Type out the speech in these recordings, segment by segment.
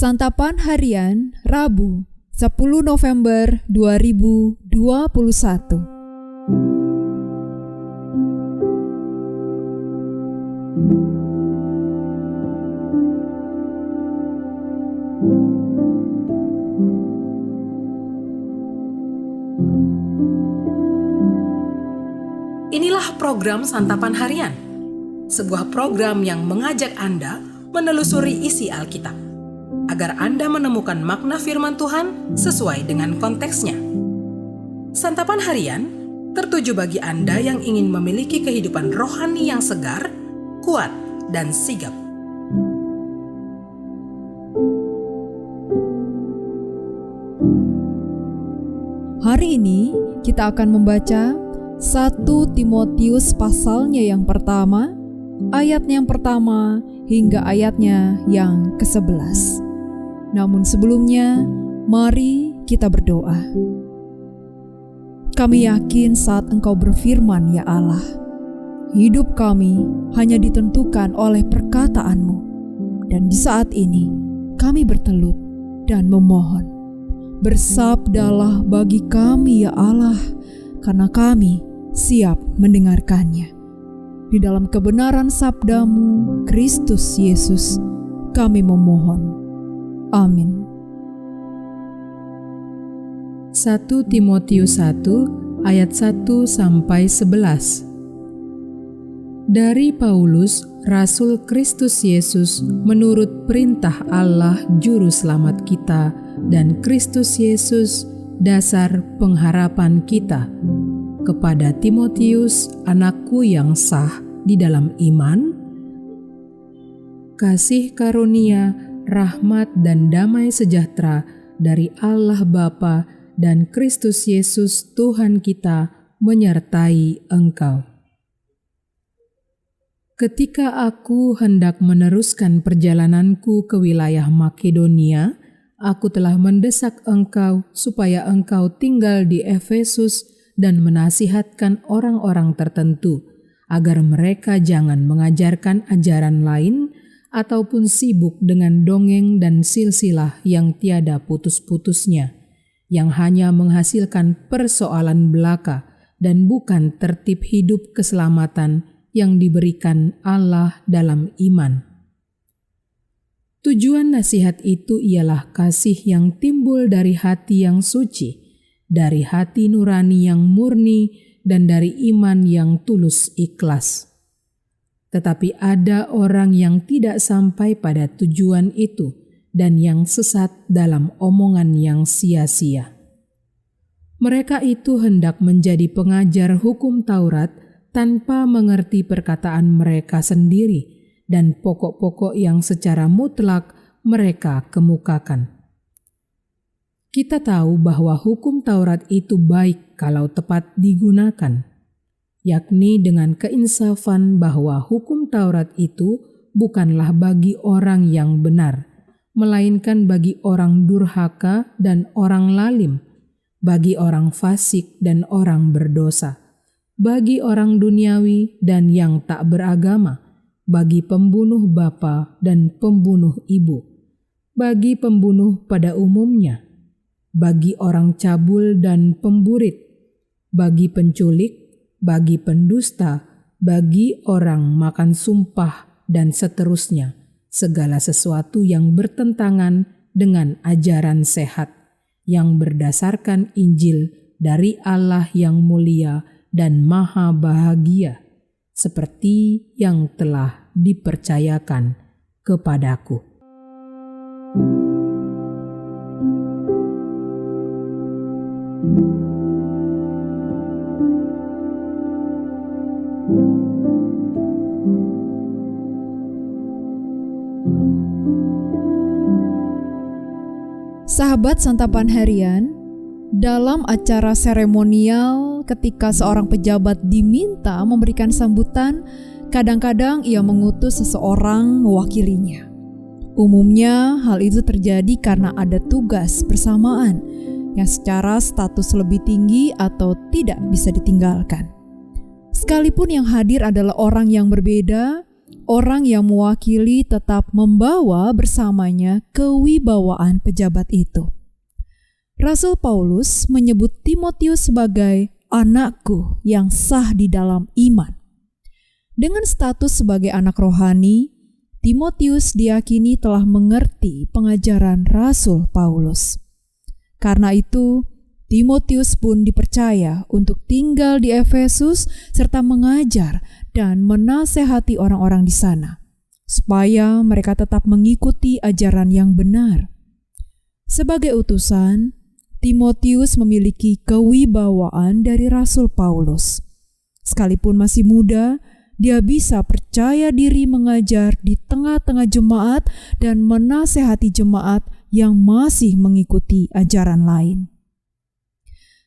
Santapan Harian Rabu 10 November 2021. Inilah program Santapan Harian, sebuah program yang mengajak Anda menelusuri isi Alkitab, agar Anda menemukan makna firman Tuhan sesuai dengan konteksnya. Santapan Harian tertuju bagi Anda yang ingin memiliki kehidupan rohani yang segar, kuat, dan sigap. Hari ini kita akan membaca 1 Timotius pasalnya yang pertama, ayatnya yang pertama hingga ayatnya yang ke-11. Namun sebelumnya, mari kita berdoa. Kami yakin saat Engkau berfirman, ya Allah, hidup kami hanya ditentukan oleh perkataanmu. Dan di saat ini, kami bertelut dan memohon. Bersabdalah bagi kami, ya Allah, karena kami siap mendengarkannya. Di dalam kebenaran sabdamu, Kristus Yesus, kami memohon. Amin. 1 Timotius 1 ayat 1-11. Dari Paulus, Rasul Kristus Yesus, menurut perintah Allah Juru Selamat kita, dan Kristus Yesus, dasar pengharapan kita, kepada Timotius, anakku yang sah di dalam iman, kasih karunia, rahmat dan damai sejahtera dari Allah Bapa dan Kristus Yesus Tuhan kita menyertai engkau. Ketika aku hendak meneruskan perjalananku ke wilayah Makedonia, aku telah mendesak engkau supaya engkau tinggal di Efesus dan menasihatkan orang-orang tertentu, agar mereka jangan mengajarkan ajaran lain ataupun sibuk dengan dongeng dan silsilah yang tiada putus-putusnya, yang hanya menghasilkan persoalan belaka dan bukan tertib hidup keselamatan yang diberikan Allah dalam iman. Tujuan nasihat itu ialah kasih yang timbul dari hati yang suci, dari hati nurani yang murni, dan dari iman yang tulus ikhlas. Tetapi ada orang yang tidak sampai pada tujuan itu dan yang sesat dalam omongan yang sia-sia. Mereka itu hendak menjadi pengajar hukum Taurat tanpa mengerti perkataan mereka sendiri dan pokok-pokok yang secara mutlak mereka kemukakan. Kita tahu bahwa hukum Taurat itu baik kalau tepat digunakan, yakni dengan keinsafan bahwa hukum Taurat itu bukanlah bagi orang yang benar, melainkan bagi orang durhaka dan orang lalim, bagi orang fasik dan orang berdosa, bagi orang duniawi dan yang tak beragama, bagi pembunuh bapa dan pembunuh ibu, bagi pembunuh pada umumnya, bagi orang cabul dan pemburit, bagi penculik, bagi pendusta, bagi orang makan sumpah, dan seterusnya, segala sesuatu yang bertentangan dengan ajaran sehat, yang berdasarkan Injil dari Allah yang mulia dan maha bahagia, seperti yang telah dipercayakan kepadaku. Sahabat Santapan Harian, dalam acara seremonial ketika seorang pejabat diminta memberikan sambutan, kadang-kadang ia mengutus seseorang mewakilinya. Umumnya hal itu terjadi karena ada tugas bersamaan yang secara status lebih tinggi atau tidak bisa ditinggalkan. Sekalipun yang hadir adalah orang yang berbeda, orang yang mewakili tetap membawa bersamanya kewibawaan pejabat itu. Rasul Paulus menyebut Timotius sebagai anakku yang sah di dalam iman. Dengan status sebagai anak rohani, Timotius diyakini telah mengerti pengajaran Rasul Paulus. Karena itu, Timotius pun dipercaya untuk tinggal di Efesus serta mengajar dan menasehati orang-orang di sana, supaya mereka tetap mengikuti ajaran yang benar. Sebagai utusan, Timotius memiliki kewibawaan dari Rasul Paulus. Sekalipun masih muda, dia bisa percaya diri mengajar di tengah-tengah jemaat dan menasehati jemaat yang masih mengikuti ajaran lain.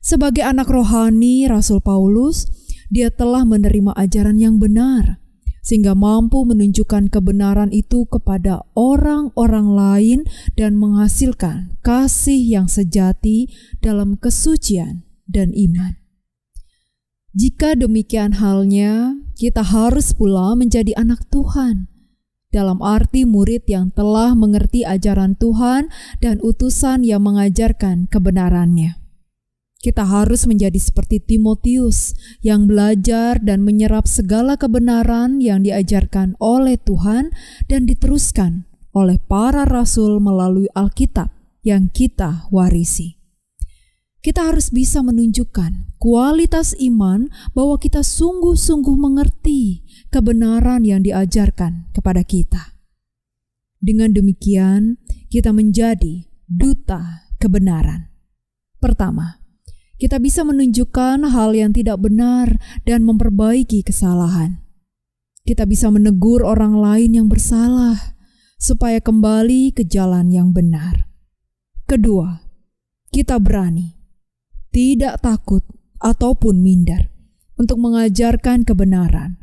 Sebagai anak rohani Rasul Paulus, dia telah menerima ajaran yang benar, sehingga mampu menunjukkan kebenaran itu kepada orang-orang lain dan menghasilkan kasih yang sejati dalam kesucian dan iman. Jika demikian halnya, kita harus pula menjadi anak Tuhan, dalam arti murid yang telah mengerti ajaran Tuhan dan utusan yang mengajarkan kebenarannya. Kita harus menjadi seperti Timotius yang belajar dan menyerap segala kebenaran yang diajarkan oleh Tuhan dan diteruskan oleh para rasul melalui Alkitab yang kita warisi. Kita harus bisa menunjukkan kualitas iman bahwa kita sungguh-sungguh mengerti kebenaran yang diajarkan kepada kita. Dengan demikian, kita menjadi duta kebenaran. Pertama, kita bisa menunjukkan hal yang tidak benar dan memperbaiki kesalahan. Kita bisa menegur orang lain yang bersalah supaya kembali ke jalan yang benar. Kedua, kita berani, tidak takut ataupun minder untuk mengajarkan kebenaran.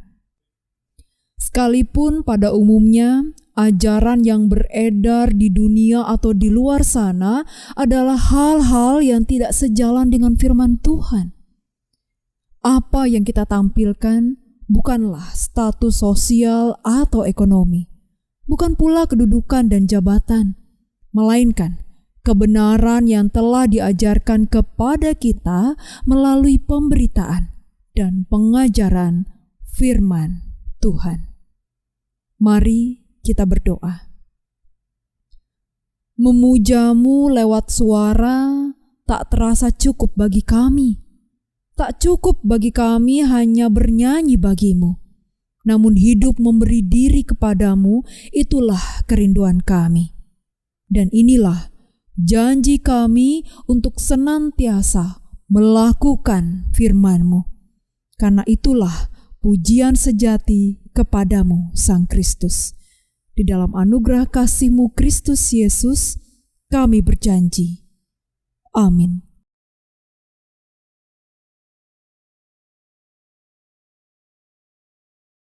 Sekalipun pada umumnya ajaran yang beredar di dunia atau di luar sana adalah hal-hal yang tidak sejalan dengan firman Tuhan. Apa yang kita tampilkan bukanlah status sosial atau ekonomi, bukan pula kedudukan dan jabatan, melainkan kebenaran yang telah diajarkan kepada kita melalui pemberitaan dan pengajaran firman Tuhan. Mari kita berdoa. Memujamu lewat suara tak terasa cukup bagi kami. Tak cukup bagi kami hanya bernyanyi bagimu. Namun hidup memberi diri kepadamu, itulah kerinduan kami. Dan inilah janji kami untuk senantiasa melakukan firman-Mu. Karena itulah pujian sejati kepadamu Sang Kristus. Di dalam anugerah kasih-Mu Kristus Yesus, kami berjanji. Amin.